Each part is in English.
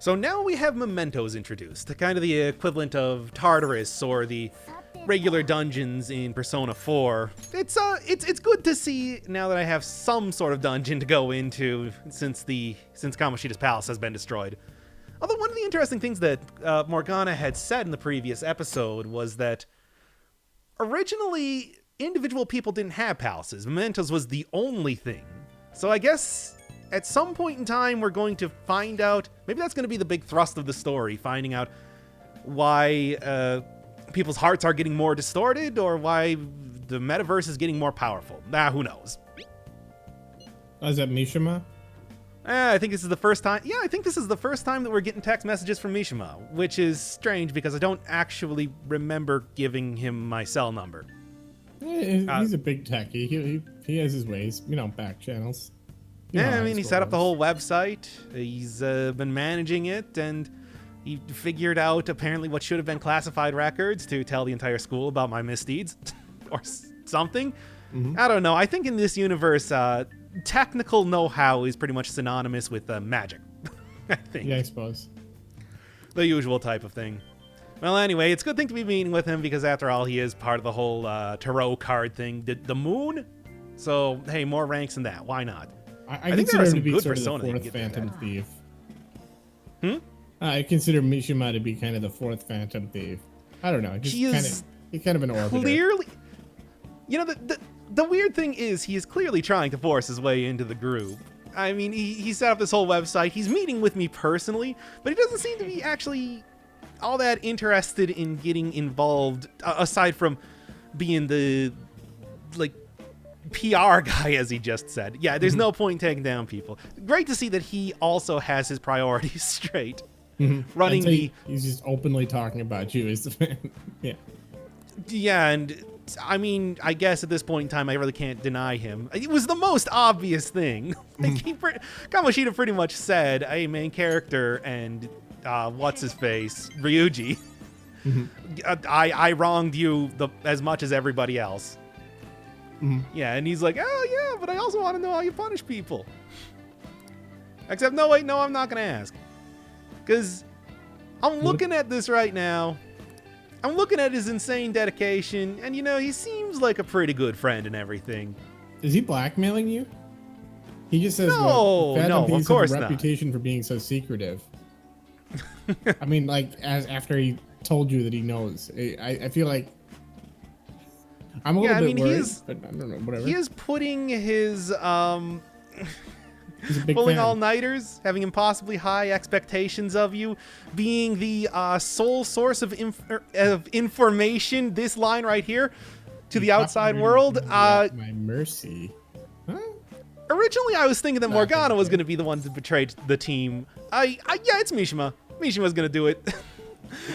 So now we have Mementos introduced, kind of the equivalent of Tartarus or the regular dungeons in Persona 4. It's good to see now that I have some sort of dungeon to go into since Kamoshida's palace has been destroyed. Although one of the interesting things that Morgana had said in the previous episode was that originally individual people didn't have palaces. Mementos was the only thing. So I guess at some point in time we're going to find out, maybe that's going to be the big thrust of the story, finding out why people's hearts are getting more distorted or why the metaverse is getting more powerful. Who knows? Oh, is that Mishima? I think this is the first time. Yeah, I think this is the first time that we're getting text messages from Mishima, which is strange because I don't actually remember giving him my cell number. Yeah, he's a big techie. He has his ways, back channels. Yeah, I mean, he set up the whole website. He's been managing it, and he figured out apparently what should have been classified records to tell the entire school about my misdeeds or something. Mm-hmm. I don't know. I think in this universe, technical know-how is pretty much synonymous with magic. I think. Yeah, I suppose. The usual type of thing. Well, anyway, it's a good thing to be meeting with him because after all, he is part of the whole tarot card thing. The moon? So, hey, more ranks than that. Why not? I think there are some good sort of the fourth Phantom Thief. I consider Mishima to be kind of the fourth Phantom Thief. I don't know. He's kind of an orbiter. Clearly, the weird thing is he is clearly trying to force his way into the group. I mean, he set up this whole website. He's meeting with me personally, but he doesn't seem to be actually all that interested in getting involved, aside from being the, PR guy, as he just said. Yeah, there's no point in taking down people. Great to see that he also has his priorities straight. Running he's just openly talking about you as the fan. Yeah. Yeah, and I mean, I guess at this point in time, I really can't deny him. It was the most obvious thing. Kamoshida pretty much said, hey, main character and what's-his-face, Ryuji, I wronged you as much as everybody else. Yeah, and he's like, oh, yeah, but I also want to know how you punish people. Except, no, wait, no, I'm not going to ask. Because I'm looking at this right now. I'm looking at his insane dedication, and he seems like a pretty good friend and everything. Is he blackmailing you? He just says, no, of course not. Reputation for being so secretive. I mean, after he told you that he knows, I feel like I'm a little bit worried, but I don't know, whatever. He is putting his He's a big pulling fan. all-nighters, having impossibly high expectations of you, being the sole source of information, this line right here, to the outside world. My mercy. Huh? Originally, I was thinking that Morgana was going to be the one to betray the team. Yeah, it's Mishima. Mishima's going to do it.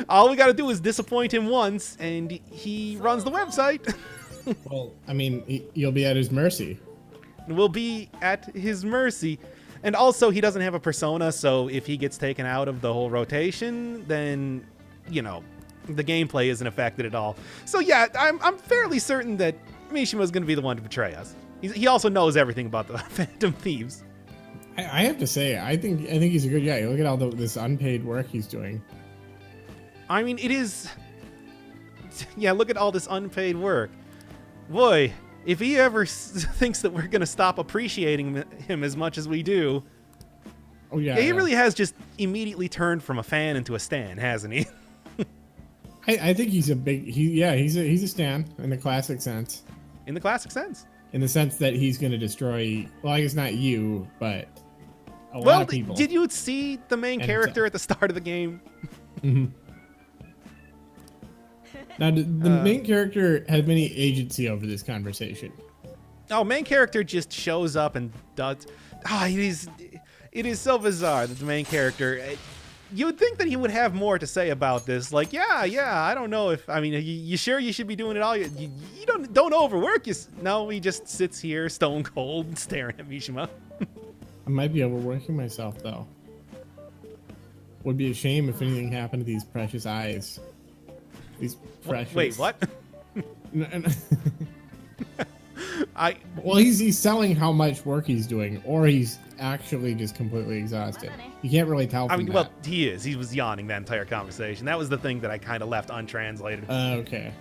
All we got to do is disappoint him once, and he runs the website. Well, I mean, you'll be at his mercy. Will be at his mercy. And also, he doesn't have a persona, so if he gets taken out of the whole rotation, then, the gameplay isn't affected at all. So yeah, I'm fairly certain that Mishima's going to be the one to betray us. He also knows everything about the Phantom Thieves. I have to say, I think he's a good guy. Look at all this unpaid work he's doing. I mean, it is... Yeah, look at all this unpaid work. Boy, if he ever thinks that we're going to stop appreciating him as much as we do... Oh, yeah. He really has just immediately turned from a fan into a stan, hasn't he? I think he's a big... he's a stan in the classic sense. In the classic sense. In the sense that he's going to destroy... Well, I guess not you, but a lot of people. Did you see the main character at the start of the game? Mm-hmm. Now, the main character has any agency over this conversation? Oh, main character just shows up and does... It is so bizarre that the main character... You would think that he would have more to say about this. Like, yeah, I don't know if... I mean, you sure you should be doing it all? You don't overwork. No, he just sits here stone cold staring at Mishima. I might be overworking myself, though. Would be a shame if anything happened to these precious eyes. These precious... Wait, what? Well, he's selling how much work he's doing, or he's actually just completely exhausted. You can't really tell from that. Well, he is. He was yawning that entire conversation. That was the thing that I kind of left untranslated. Okay.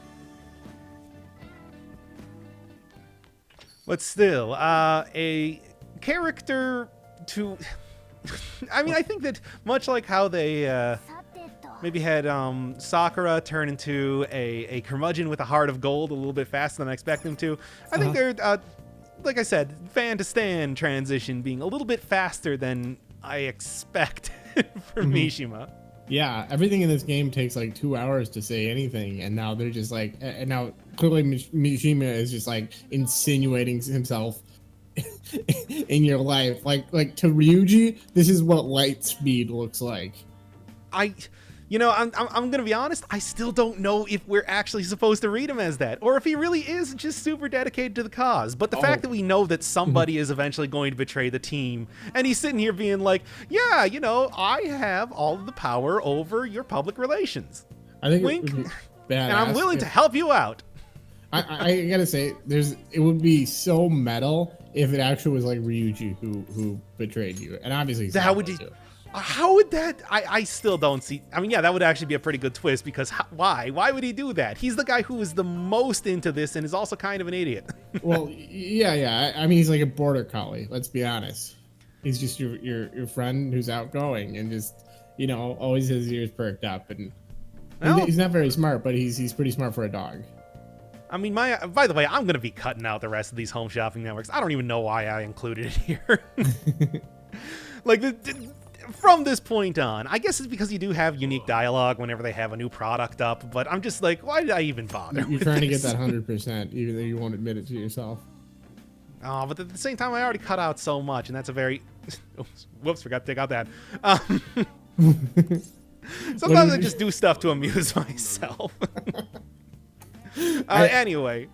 But still, a character to... I mean, I think that much like how they maybe had Sakura turn into a curmudgeon with a heart of gold a little bit faster than I expect them to, I think they're, like I said, fan to stan transition being a little bit faster than I expect for Mishima. Yeah, everything in this game takes like 2 hours to say anything, and now they're just like, and now clearly Mishima is just like insinuating himself in your life. Like to Ryuji, this is what light speed looks like. You know, I'm gonna be honest, I still don't know if we're actually supposed to read him as that, or if he really is just super dedicated to the cause. But the fact that we know that somebody is eventually going to betray the team, and he's sitting here being like, yeah, you know, I have all of the power over your public relations. I think Wink, and I'm willing to help you out. I gotta say, it would be so metal if it actually was like Ryuji who betrayed you, and obviously how would that? I still don't see. I mean, yeah, that would actually be a pretty good twist, because why? Why would he do that? He's the guy who is the most into this and is also kind of an idiot. Well, yeah. I mean, he's like a border collie. Let's be honest. He's just your friend who's outgoing and just, you know, always has his ears perked up, and he's not very smart, but he's pretty smart for a dog. I mean, by the way, I'm gonna be cutting out the rest of these home shopping networks. I don't even know why I included it here. Like from this point on, I guess it's because you do have unique dialogue whenever they have a new product up, but I'm just like, why did I even bother? You're trying to get that 100%, even though you won't admit it to yourself. Oh, but at the same time, I already cut out so much, and that's a very... Whoops, forgot to take out that. Sometimes I just do stuff to amuse myself. Anyway,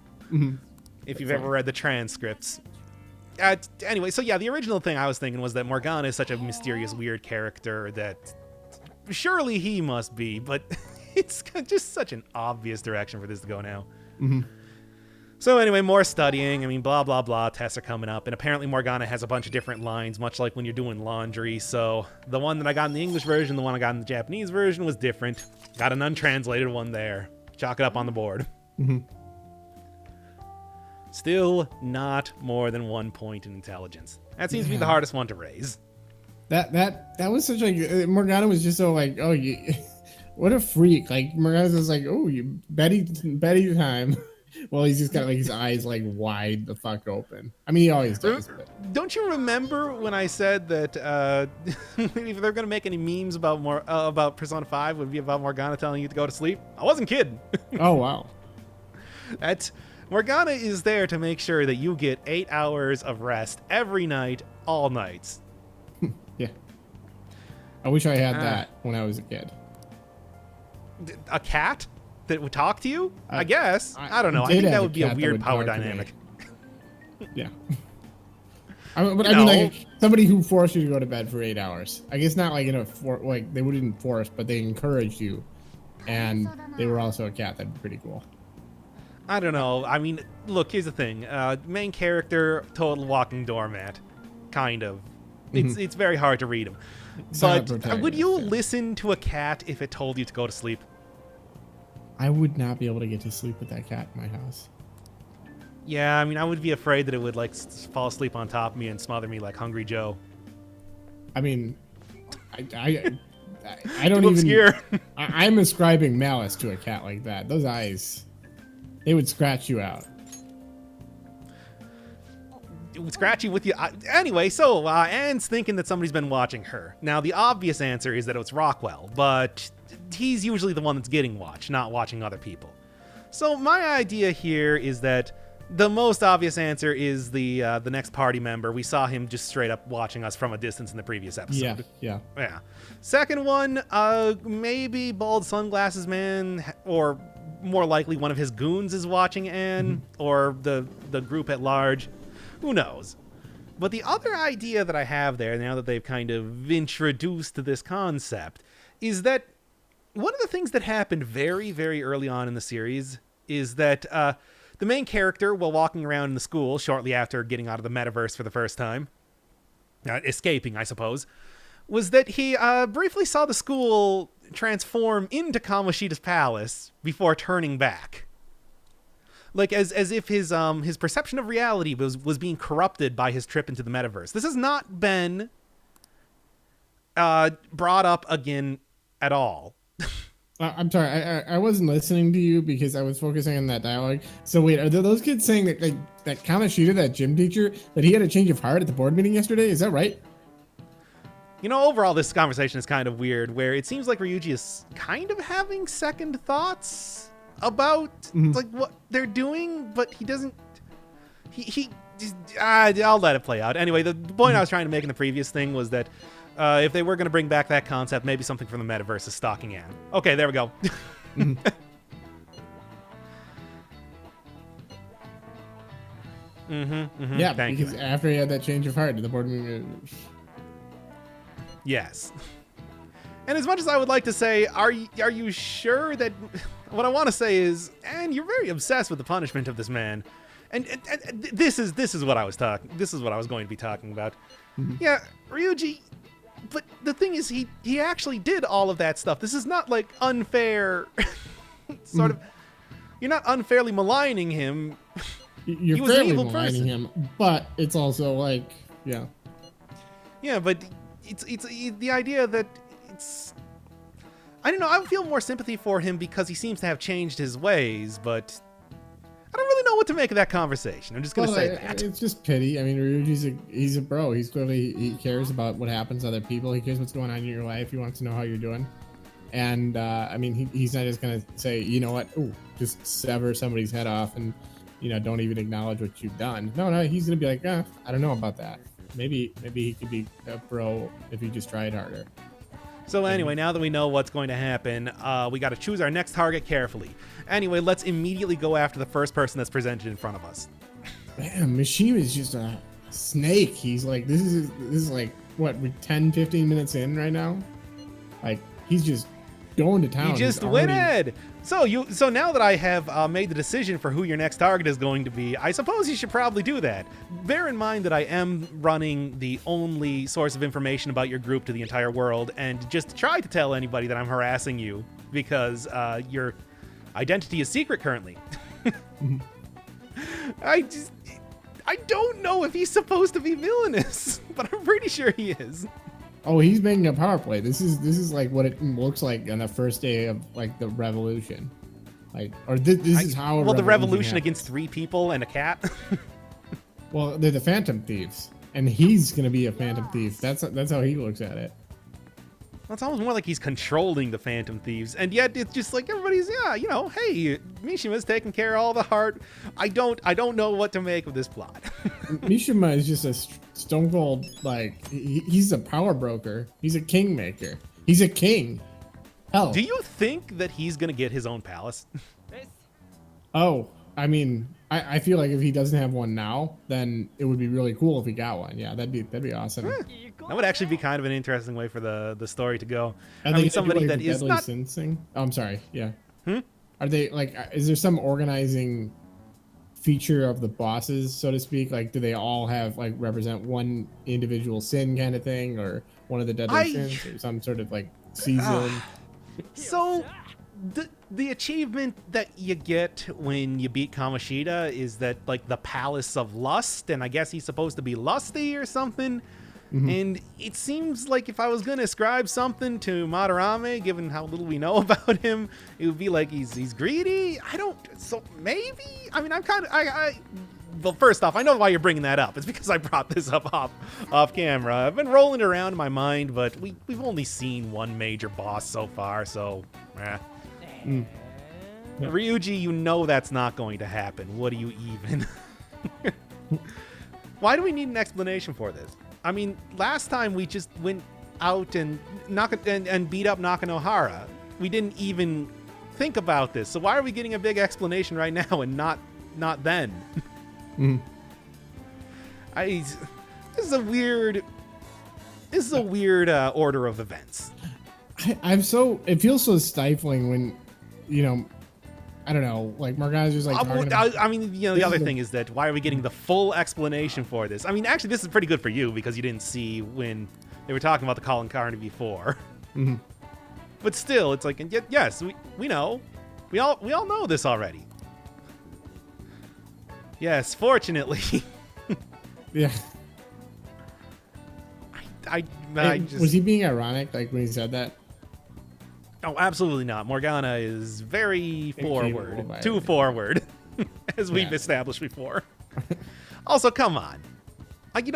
if you've ever read the transcripts... anyway, so yeah, the original thing I was thinking was that Morgana is such a mysterious, weird character that surely he must be, but it's just such an obvious direction for this to go now. So anyway, more studying. I mean, blah, blah, blah. Tests are coming up, and apparently Morgana has a bunch of different lines, much like when you're doing laundry. So the one that I got in the English version, the one I got in the Japanese version was different. Got an untranslated one there. Chalk it up on the board. Still not more than 1 point in intelligence. That seems to be the hardest one to raise. That was such like Morgana was just so like, oh, what a freak. Like Morgana's just like, oh, you Betty time. Well, he's just got like his eyes like wide the fuck open. I mean, he always does. But. Don't you remember when I said that if they're gonna make any memes about Persona 5, it would be about Morgana telling you to go to sleep? I wasn't kidding. Oh wow. Morgana is there to make sure that you get 8 hours of rest every night, all nights. Yeah. I wish I had that when I was a kid. A cat that would talk to you? I guess. I don't know. I think that would be a weird power dynamic. Yeah. I mean, like somebody who forced you to go to bed for 8 hours. I guess not like like they wouldn't force, but they encouraged you, and they were also a cat. That'd be pretty cool. I don't know. I mean, look, here's the thing. Main character, total walking doormat. Kind of. It's very hard to read him. But would you listen to a cat if it told you to go to sleep? I would not be able to get to sleep with that cat in my house. Yeah, I mean, I would be afraid that it would, like, fall asleep on top of me and smother me like Hungry Joe. I mean, I don't even... I'm ascribing malice to a cat like that. Those eyes... They would scratch you out. It would scratch you with you. Anyway, so Anne's thinking that somebody's been watching her. Now, the obvious answer is that it's Rockwell, but he's usually the one that's getting watched, not watching other people. So my idea here is that the most obvious answer is the next party member. We saw him just straight up watching us from a distance in the previous episode. Yeah. Second one, maybe Bald Sunglasses Man, or... more likely one of his goons is watching Anne, or the group at large. Who knows? But the other idea that I have there, now that they've kind of introduced this concept, is that one of the things that happened very, very early on in the series is that the main character, while walking around in the school shortly after getting out of the metaverse for the first time, escaping, I suppose, was that he briefly saw the school transform into Kamoshida's palace before turning back. Like, as if his perception of reality was being corrupted by his trip into the metaverse. This has not been brought up again at all. I'm sorry, I wasn't listening to you because I was focusing on that dialogue. So wait, are those kids saying that that Kamoshida, that gym teacher, that he had a change of heart at the board meeting yesterday? Is that right? You know, overall, this conversation is kind of weird, where it seems like Ryuji is kind of having second thoughts about like what they're doing, but he doesn't. He just, I'll let it play out. Anyway, the point I was trying to make in the previous thing was that if they were going to bring back that concept, maybe something from the metaverse is stalking Anne. Okay, there we go. Yeah, thank because you. after he had that change of heart at the board meeting. Yes. And as much as I would like to say, are you sure that... What I want to say is, and you're very obsessed with the punishment of this man. And this is what I was talking... This is what I was going to be talking about. Yeah, Ryuji... But the thing is, he actually did all of that stuff. This is not, like, unfair... sort of... You're not unfairly maligning him. You're fairly maligning him, but it's also like, yeah. Yeah, but it's the idea that it's... I don't know, I feel more sympathy for him because he seems to have changed his ways, but I don't really know what to make of that conversation. I'm just going to say that. It's just pity. I mean, Ryuji's he's a bro. He's clearly, he cares about what happens to other people. He cares what's going on in your life. He wants to know how you're doing. And, I mean, he's not just going to say, you know what, just sever somebody's head off and, you know, don't even acknowledge what you've done. No, he's going to be like, I don't know about that. Maybe he could be a pro if he just tried harder. So anyway, now that we know what's going to happen, we got to choose our next target carefully. Anyway, let's immediately go after the first person that's presented in front of us. Man, Mishima is just a snake. He's like, this is like, what, we're 10, 15 minutes in right now? Like, he's just going to town. You just went ahead. So now that I have made the decision for who your next target is going to be, I suppose you should probably do that. Bear in mind that I am running the only source of information about your group to the entire world, and just try to tell anybody that I'm harassing you because your identity is secret currently. I don't know if he's supposed to be villainous, but I'm pretty sure he is. Oh, he's making a power play. This is like what it looks like on the first day of like the revolution, like, or this is how. Well, the revolution against 3 people and a cat. Well, they're the Phantom Thieves, and he's gonna be a Phantom Thief. That's how he looks at it. It's almost more like he's controlling the Phantom Thieves, and yet it's just like everybody's, you know, hey, Mishima's taking care of all the heart. I don't know what to make of this plot. Mishima is just a stone cold, like, he's a power broker. He's a kingmaker. He's a king. Hell. Do you think that he's gonna get his own palace? Oh, I mean, I feel like if he doesn't have one now, then it would be really cool if he got one. Yeah, that'd be awesome. That would actually be kind of an interesting way for the story to go. I mean, somebody that is not. Oh, I'm sorry. Yeah. Are they like? Is there some organizing feature of the bosses, so to speak? Like, do they all have like represent one individual sin kind of thing, or one of the deadly sins, or some sort of like season? So. The achievement that you get when you beat Kamoshida is that, like, the Palace of Lust, and I guess he's supposed to be lusty or something. And it seems like if I was going to ascribe something to Madarame, given how little we know about him, it would be like he's greedy. So maybe? I mean, I'm kind of... Well, first off, I know why you're bringing that up. It's because I brought this up off camera. I've been rolling it around in my mind, but we've only seen one major boss so far, so... Ryuji, you know that's not going to happen. What do you even? Why do we need an explanation for this? I mean, last time we just went out and beat up Nakanohara. We didn't even think about this. So why are we getting a big explanation right now and not then? This is a weird order of events. It feels so stifling when, you know, I don't know, like Morgana's just like talking about, I mean, the other thing is that why are we getting the full explanation for this? I mean, actually, this is pretty good for you because you didn't see when they were talking about the Colin Carney before. Mhm. But still, it's like, and yet, yes, we know, we all know this already. Yes, fortunately. Yeah. I just... Was he being ironic, like when he said that? Oh, absolutely not. Morgana is very forward, too it. forward, as we've established before. Also, come on. Like,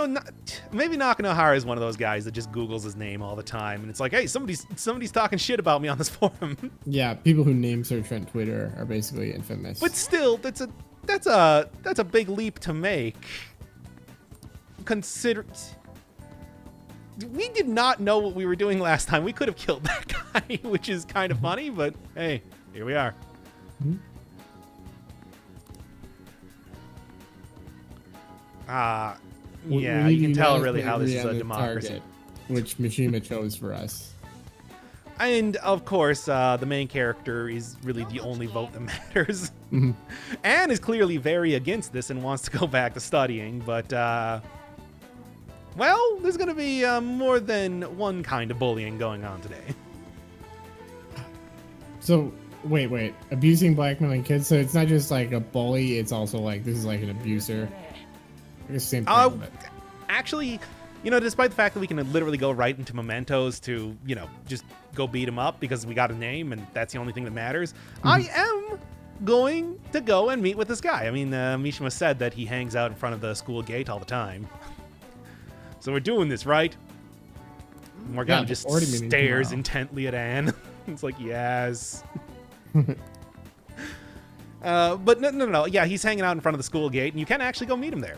maybe Nakanohara is one of those guys that just Googles his name all the time, and it's like, hey, somebody's talking shit about me on this forum. Yeah, people who name search on Twitter are basically infamous. But still, that's a big leap to make. Consider. We did not know what we were doing last time. We could have killed that guy, which is kind of funny, but hey, here we are. Mm-hmm. Yeah, you can tell really how this is a democracy. Target, which Mishima chose for us. And, of course, the main character is really the only vote that matters. Mm-hmm. Anne is clearly very against this and wants to go back to studying, but, well, there's going to be more than one kind of bullying going on today. So, wait. Abusing, blackmailing kids? So it's not just like a bully, it's also like, this is like an abuser. I guess same thing. Actually, despite the fact that we can literally go right into Mementos to, just go beat him up because we got a name and that's the only thing that matters, I am going to go and meet with this guy. I mean, Mishima said that he hangs out in front of the school gate all the time. So we're doing this, right? Morgana just stares intently at Anne. It's like, yes. But no. Yeah, he's hanging out in front of the school gate, and you can actually go meet him there.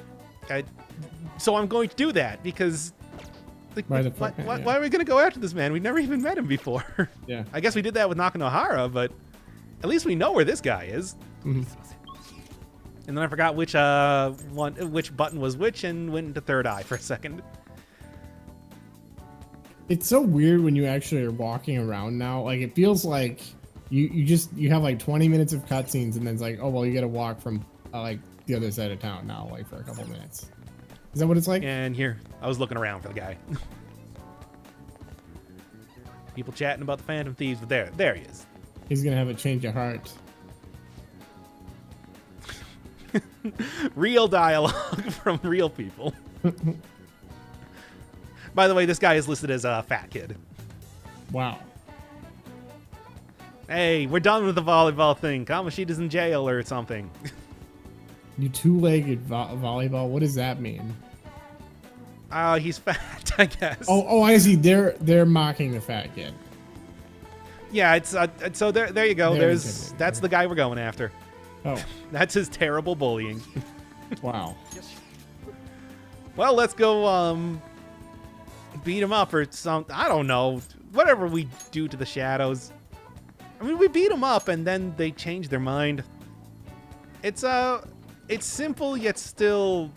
So I'm going to do that because... Like, why are we going to go after this man? We've never even met him before. Yeah. I guess we did that with Nakanohara, but at least we know where this guy is. Mm-hmm. And then I forgot which button was which and went into third eye for a second. It's so weird when you actually are walking around now. Like, it feels like you have like 20 minutes of cutscenes and then it's like, oh, well, you got to walk from like the other side of town now, like for a couple minutes. Is that what it's like? And here, I was looking around for the guy. People chatting about the Phantom Thieves, but there he is. He's going to have a change of heart. Real dialogue from real people. By the way, this guy is listed as a fat kid. Wow. Hey, we're done with the volleyball thing. Kamoshida's in jail or something. You two-legged volleyball? What does that mean? He's fat, I guess. Oh, I see. They're mocking the fat kid. Yeah, it's so there you go. That's the guy we're going after. Oh. That's his terrible bullying. Wow. Well, let's go beat him up or something. I don't know. Whatever we do to the shadows. I mean, we beat them up and then they change their mind. It's simple yet still.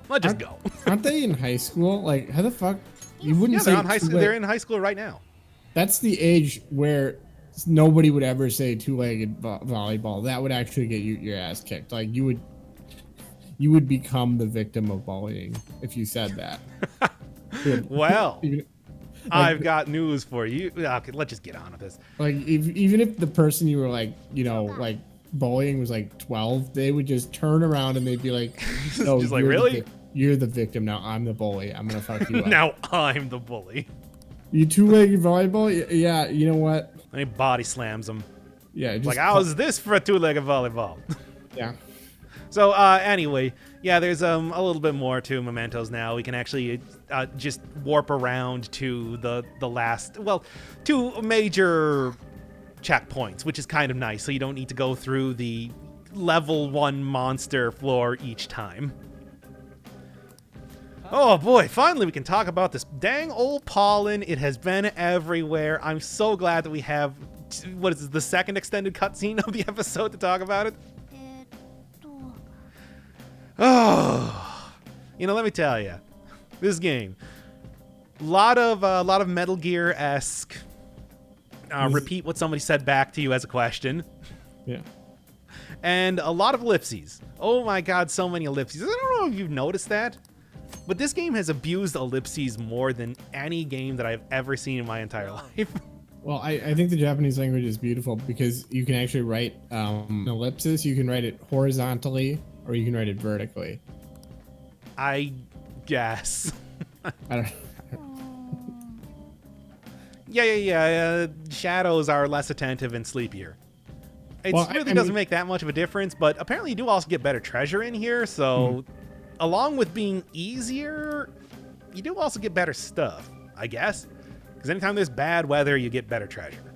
Let's just go. Aren't they in high school? Like, how the fuck? You wouldn't say they're in high school right now. That's the age where nobody would ever say two-legged volleyball. That would actually get your ass kicked. Like, you would become the victim of bullying if you said that. Well, I've got news for you. Okay, let's just get on with this. Like, even if the person you were like, like bullying was like 12, they would just turn around and they'd be like, "No, just like, really? You're the victim now. I'm the bully. I'm gonna fuck you up." Now I'm the bully. You two-legged volleyball? Yeah. You know what? And he body slams him. Yeah. Just like, how's this for a two-legged volleyball? Yeah. So anyway, yeah, there's a little bit more to Mementos now. We can actually just warp around to the last, well, two major checkpoints, which is kind of nice. So you don't need to go through the level 1 monster floor each time. Oh boy, finally we can talk about this dang old pollen. It has been everywhere. I'm so glad that we have, what is this, the second extended cutscene of the episode to talk about it? Oh, let me tell you, this game, lot of Metal Gear-esque repeat what somebody said back to you as a question. Yeah. And a lot of ellipses. Oh my god, so many ellipses. I don't know if you've noticed that, but this game has abused ellipses more than any game that I've ever seen in my entire life. Well, I think the Japanese language is beautiful because you can actually write an ellipsis. You can write it horizontally or you can write it vertically. I guess. I don't. Yeah. Shadows are less attentive and sleepier. It really doesn't make that much of a difference, but apparently you do also get better treasure in here, so along with being easier, you do also get better stuff, I guess. Because anytime there's bad weather, you get better treasure.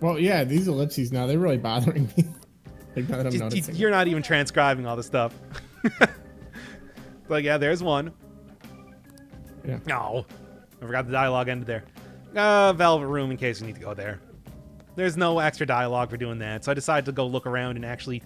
Well, yeah, these ellipses now, they're really bothering me. Like, now that I'm noticing. You're not even transcribing all the stuff. Like, yeah, there's one. Yeah. No. I forgot the dialogue ended there. Velvet Room in case we need to go there. There's no extra dialogue for doing that, so I decided to go look around and actually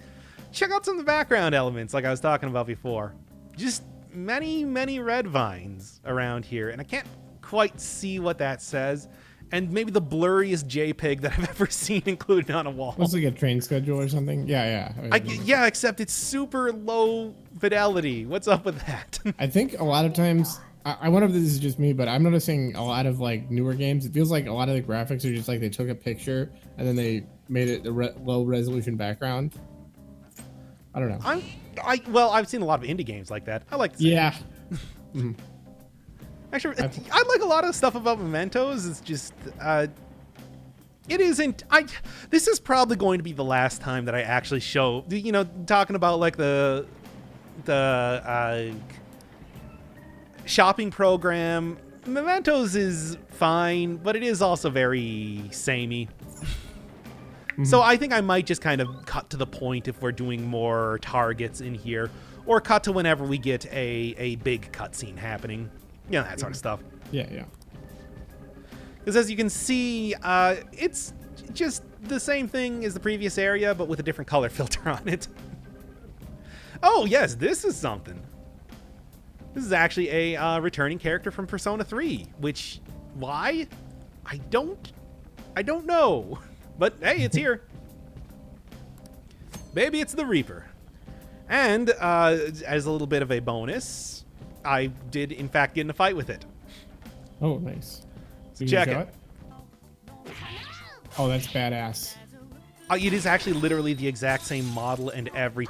check out some of the background elements like I was talking about before. Just many, many red vines around here, and I can't quite see what that says. And maybe the blurriest JPEG that I've ever seen included on a wall. Looks like a train schedule or something. Yeah. Yeah, except it's super low fidelity. What's up with that? I think a lot of times, I wonder if this is just me, but I'm noticing a lot of like newer games. It feels like a lot of the graphics are just like they took a picture and then they made it the low resolution background. I don't know. Well, I've seen a lot of indie games like that. I like. Yeah. Actually, I like a lot of stuff about Mementos. It's just, it isn't. This is probably going to be the last time that I actually show. You know, talking about like the shopping program. Mementos is fine, but it is also very samey. So I think I might just kind of cut to the point if we're doing more targets in here, or cut to whenever we get a big cutscene happening. You know, that sort of stuff. Yeah. Because as you can see, it's just the same thing as the previous area, but with a different color filter on it. Oh, yes, this is something. This is actually a returning character from Persona 3, which, why? I don't know. But hey, it's here. Maybe it's the Reaper. And as a little bit of a bonus, I did, in fact, get in a fight with it. Oh, nice. So check it. Oh, that's badass. It is actually literally the exact same model and every...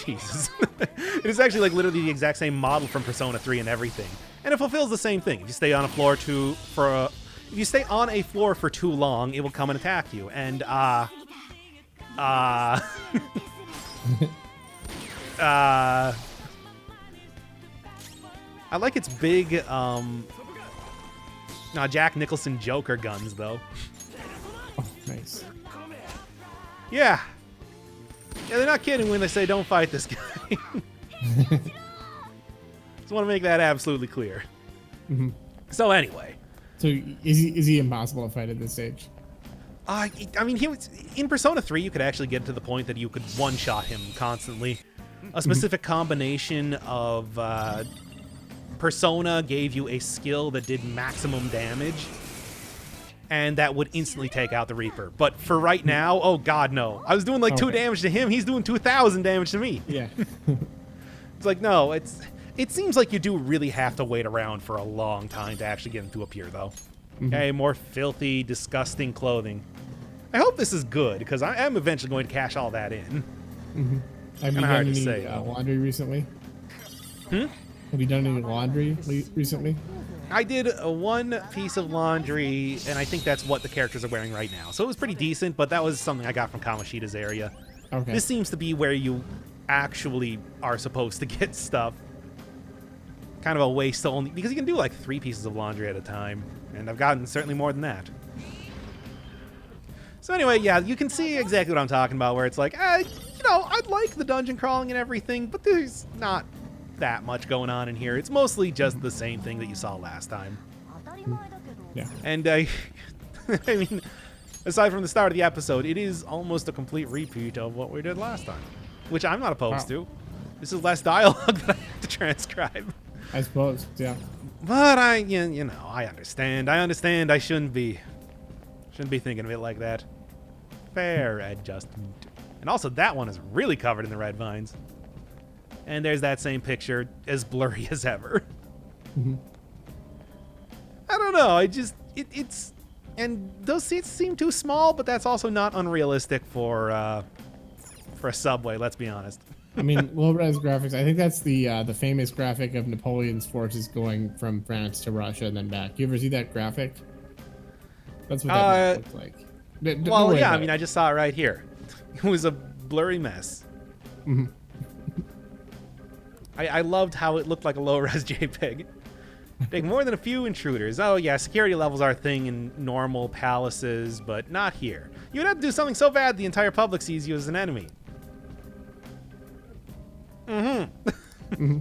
Jesus. It is actually like literally the exact same model from Persona 3 and everything. And it fulfills the same thing. If you stay on a floor if you stay on a floor for too long, it will come and attack you. And, I like its big, Jack Nicholson Joker guns, though. Oh, nice. Yeah, they're not kidding when they say don't fight this guy. Just want to make that absolutely clear. So anyway. So is he impossible to fight at this stage? I mean, he was in Persona 3. You could actually get to the point that you could one-shot him constantly. A specific combination of Persona gave you a skill that did maximum damage, and that would instantly take out the Reaper. But for right now, oh god, no. I was doing like 2 damage to him. He's doing 2,000 damage to me. Yeah. It's like, no, it seems like you do really have to wait around for a long time to actually get him to appear, though. Okay, more filthy, disgusting clothing. I hope this is good, because I am eventually going to cash all that in. Have you done any laundry recently? Have you done any laundry recently? I did one piece of laundry, and I think that's what the characters are wearing right now. So it was pretty decent, but that was something I got from Kamoshida's area. Okay. This seems to be where you actually are supposed to get stuff. Kind of a waste to only... Because you can do like 3 pieces of laundry at a time, and I've gotten certainly more than that. So anyway, yeah, you can see exactly what I'm talking about, where it's like, you know, I'd like the dungeon crawling and everything, but there's not that much going on in here. It's mostly just the same thing that you saw last time. Yeah. And I mean, aside from the start of the episode, it is almost a complete repeat of what we did last time, which I'm not opposed to. This is less dialogue that I have to transcribe. I suppose, yeah. But you know, I understand. I shouldn't be Shouldn't be thinking of it like that. Fair adjustment. And also, that one is really covered in the red vines. And there's that same picture, as blurry as ever. Mm-hmm. I don't know. It's... And those seats seem too small, but that's also not unrealistic for a subway, let's be honest. I mean, low-res graphics. I think that's the famous graphic of Napoleon's forces going from France to Russia and then back. You ever see that graphic? That's what that map looks like. Well, yeah, I mean, I just saw it right here. It was a blurry mess. Mm-hmm. I loved how it looked like a low-res JPEG. Take more than a few intruders. Oh, yeah, security levels are a thing in normal palaces, but not here. You would have to do something so bad the entire public sees you as an enemy. Mm-hmm. Mm-hmm.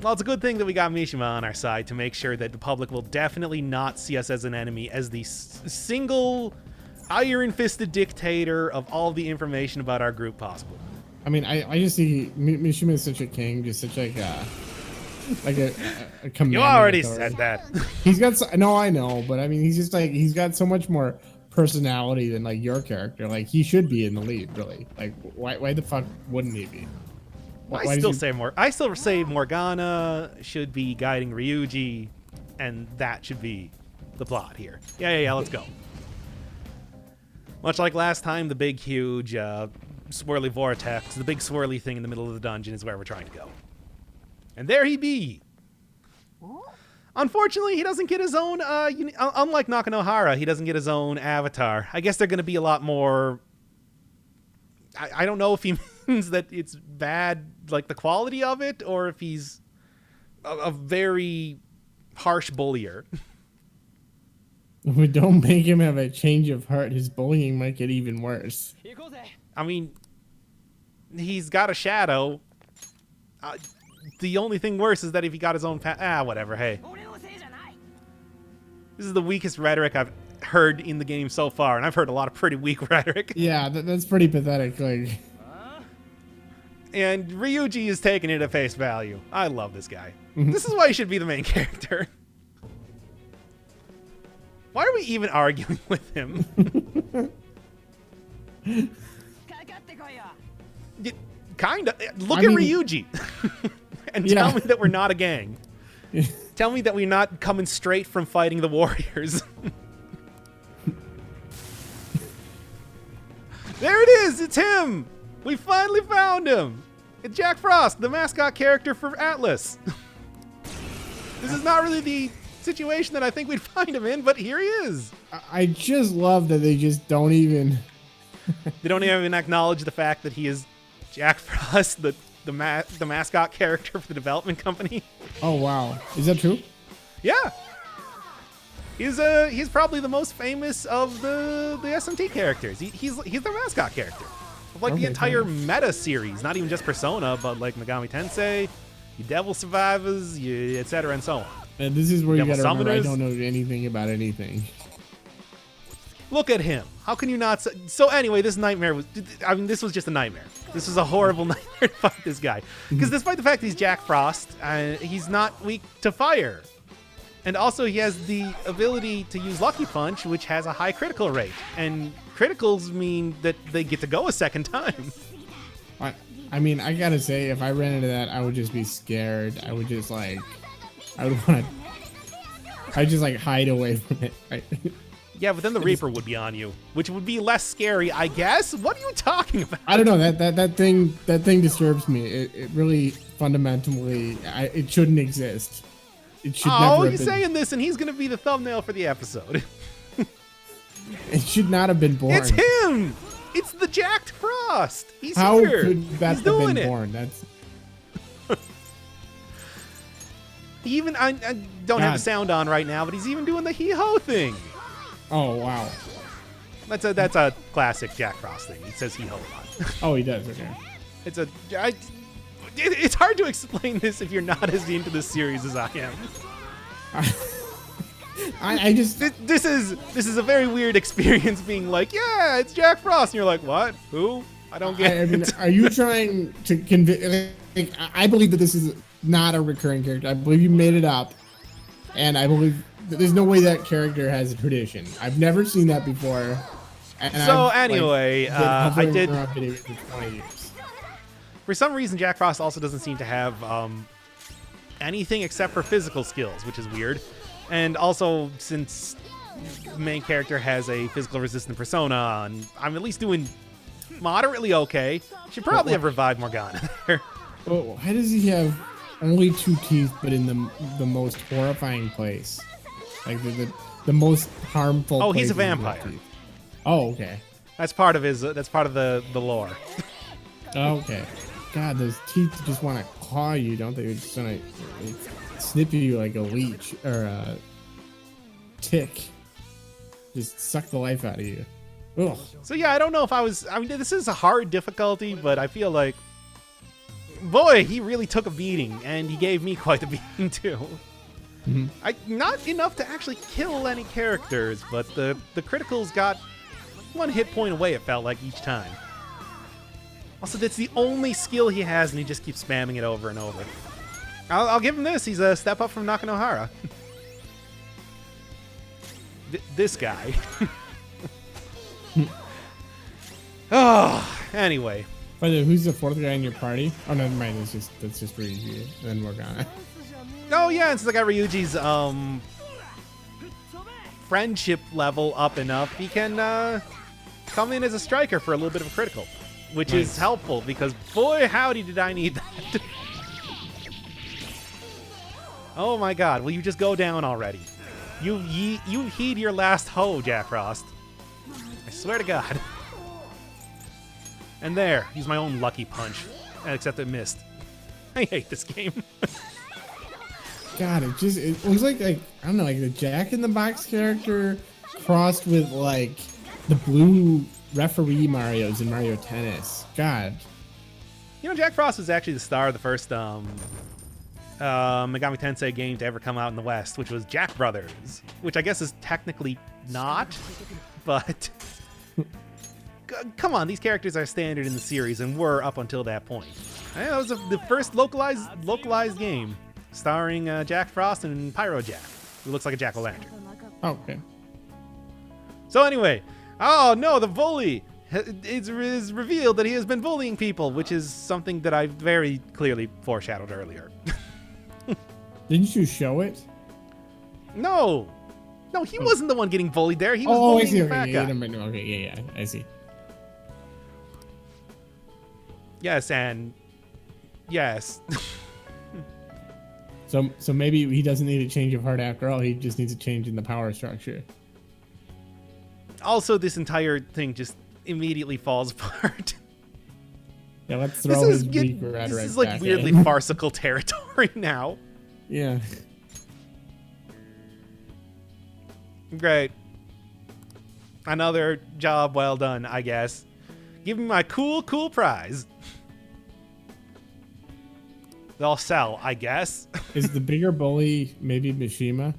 Well, it's a good thing that we got Mishima on our side to make sure that the public will definitely not see us as an enemy, as the single iron-fisted dictator of all the information about our group possible. I mean, I just see Mishima is such a king, just such like a commanding You already authority. said that. He's got no, I know, but I mean, he's just like he's got so much more personality than like your character. Like he should be in the lead, really. Like why the fuck wouldn't he be? I still say Morgana should be guiding Ryuji, and that should be the plot here. Yeah, let's go. Much like last time, the big, huge, swirly vortex, the big swirly thing in the middle of the dungeon is where we're trying to go. And there he be. Unfortunately, he doesn't get his own, unlike Nakanohara, he doesn't get his own avatar. I guess they're going to be a lot more... I don't know if he means that it's bad, like the quality of it, or if he's a very harsh bullier. If we don't make him have a change of heart, his bullying might get even worse. I mean, he's got a shadow. The only thing worse is that if he got his own whatever, hey. This is the weakest rhetoric I've heard in the game so far, and I've heard a lot of pretty weak rhetoric. Yeah, that's pretty pathetic. Like, and Ryuji is taking it at face value. I love this guy. Mm-hmm. This is why he should be the main character. Why are we even arguing with him? Kinda. Look at Ryuji. And tell me that we're not a gang. Tell me that we're not coming straight from fighting the warriors. There it is! It's him! We finally found him! It's Jack Frost, the mascot character for Atlas. This is not really the situation that I think we'd find him in, but here he is. I just love that they just don't even... They don't even acknowledge the fact that he is Jack Frost, the mascot character for the development company. Oh, wow. Is that true? Yeah. He's probably the most famous of the SMT characters. He's the mascot character of like the entire meta series, not even just Persona, but like Megami Tensei, you Devil Survivors, etc. and so on. And this is where Devil you gotta remember I Summoners. don't know anything about anything. Look at him. How can you not? So anyway, this nightmare was. I mean, this was just a nightmare. This was a horrible nightmare to fight this guy. Because despite the fact that he's Jack Frost, he's not weak to fire. And also, he has the ability to use Lucky Punch, which has a high critical rate. And criticals mean that they get to go a second time. I mean, I gotta say, if I ran into that, I would just be scared. I would just like, I'd just like hide away from it. Right? Yeah, but then the Reaper would be on you, which would be less scary, I guess. What are you talking about? I don't know. That thing disturbs me. It really fundamentally, it shouldn't exist. It should never have he's been, saying this, and he's going to be the thumbnail for the episode. It should not have been born. It's him! It's the Jacked Frost! He's How here! could that He's have doing been it. born? That's even I don't have the sound on right now, but he's even doing the hee-ho thing. oh wow. That's a classic Jack Frost thing. He says hee-ho a lot. Oh, he does. Okay. It's hard to explain this if you're not as into this series as I am. I just This is a very weird experience being like, yeah, it's Jack Frost, and you're like, what? Who? I don't get I mean, it. are you trying to convince? Like, I believe that this is not a recurring character. I believe you made it up, and I believe there's no way that character has a tradition. I've never seen that before. And So I've, anyway, been I hovering did. around video games for 20 years. For some reason, Jack Frost also doesn't seem to have anything except for physical skills, which is weird. And also, since the main character has a physical resistant persona, and I'm at least doing moderately okay. Should probably have revived Morgana there. Oh, why does he have only 2 teeth, but in the most horrifying place? Like the most harmful. Oh, he's a places with vampire. teeth. Oh, okay. That's part of his. That's part of the lore. Okay. God, those teeth just want to claw you, don't they? They're just want to snip you like a leech or a tick. Just suck the life out of you. Ugh. So yeah, I don't know if I mean, this is a hard difficulty, but I feel like, boy, he really took a beating, and he gave me quite a beating too. Mm-hmm. Not enough to actually kill any characters, but the criticals got 1 hit point away, it felt like, each time. Also, that's the only skill he has, and he just keeps spamming it over and over. I'll give him this. He's a step up from Nakanohara. This guy. Oh, anyway. By the way, who's the 4th guy in your party? Oh, never mind. That's just Ryuji, and then Morgana. Oh yeah, and since I got Ryuji's friendship level up enough, he can come in as a striker for a little bit of a critical, which is helpful because boy howdy did I need that. Oh my god, will you just go down already? You heed your last hoe, Jack Frost. I swear to God. And there, use my own lucky punch, except it missed. I hate this game. God, it looks like I don't know, like the Jack in the Box character crossed with like the blue referee Marios in Mario Tennis. God. You know, Jack Frost was actually the star of the first Megami Tensei game to ever come out in the West, which was Jack Brothers, which I guess is technically not, but come on, these characters are standard in the series and were up until that point. That was the first localized game starring Jack Frost and Pyro Jack, who looks like a jack-o'-lantern. Okay. So anyway, oh no, the bully! It is revealed that he has been bullying people, which is something that I very clearly foreshadowed earlier. Didn't you show it? No, he wasn't the one getting bullied there. He was bullying the fat guy. Okay, yeah, I see. Yes, and yes. So maybe he doesn't need a change of heart after all. He just needs a change in the power structure. Also, this entire thing just immediately falls apart. Yeah, let's throw his weak rhetoric. This is like back weirdly in. farcical territory now. Yeah. Great. Another job well done, I guess. Give me my cool prize. They'll sell, I guess. Is the bigger bully maybe Mishima?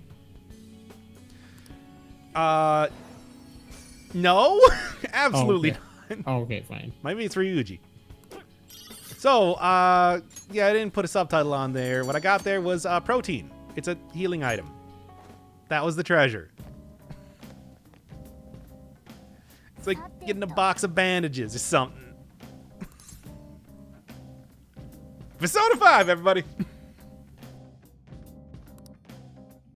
No, absolutely okay. not. Oh, okay, fine. Maybe it's Ryuji. So, yeah, I didn't put a subtitle on there. What I got there was protein. It's a healing item. That was the treasure. It's like getting a box of bandages or something. Persona 5, everybody.